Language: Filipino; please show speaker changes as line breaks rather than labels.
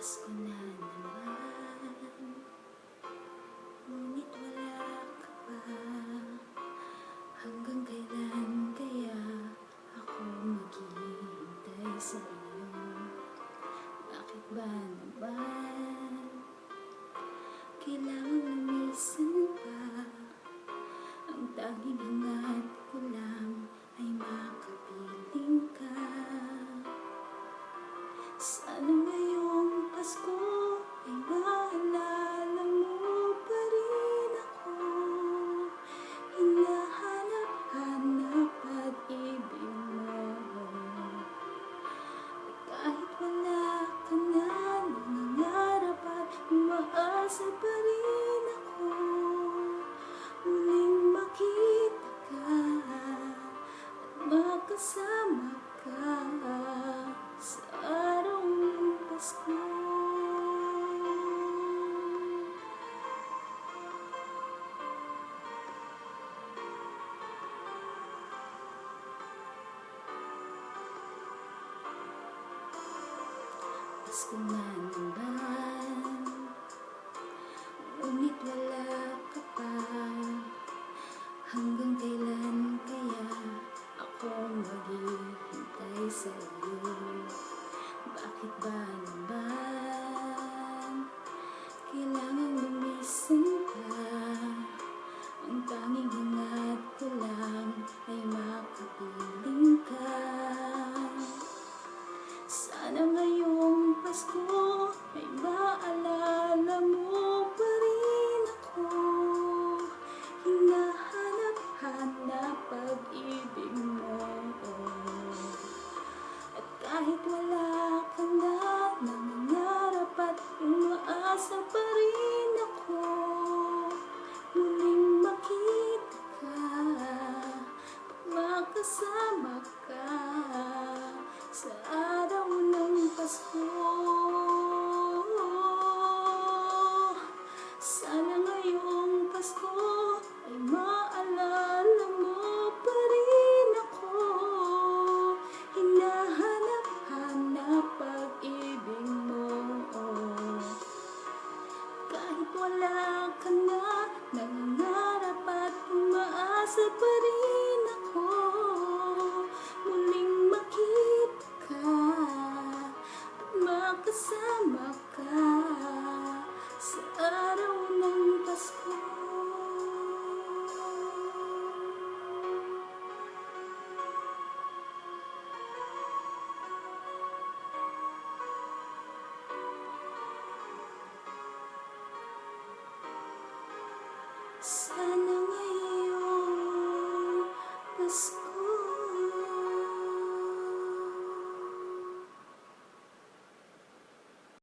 Pasko na naman, ngunit wala ka pa. Hanggang kailan kaya ako maghihintay sa iyo? Bakit ba naman kailangan lumisan pa? Ang tanging hangat ko lang ay makapiling ka. Sana ngayong Pasko ay maalala mo pa rin ako. Hinahanap-hanap pag-ibig mo. Kahit wala ka na, nangangarap at umaasa pa rin ako. Muling makita ka at makasama ka sa araw ng Pasko. Pasko na naman, ngunit wala ka pa. Hanggang kailan kaya ako maghihintay sa iyo? Bakit ba naman kailangan lumisan ka? Ang tanging hangat ko lang ay makapiling ka. Sana ngayong Pasko ay maalala mo pa rin ako. Hinahanap-hanap pag-ibig mo. At kahit wala ka na, nangangarap at umaasa pa rin ako. Muling makita ka, makasama ka sa araw ng Pasko. Sana ngayong Pasko ay maalala mo pa rin ako. Hinahanap-hanap pag-ibig mo. Kahit wala ka na, nangangarap at umaasa pa rin ako. Muling makita ka at makasama ka sa araw ng Pasko. Sana ngayong Pasko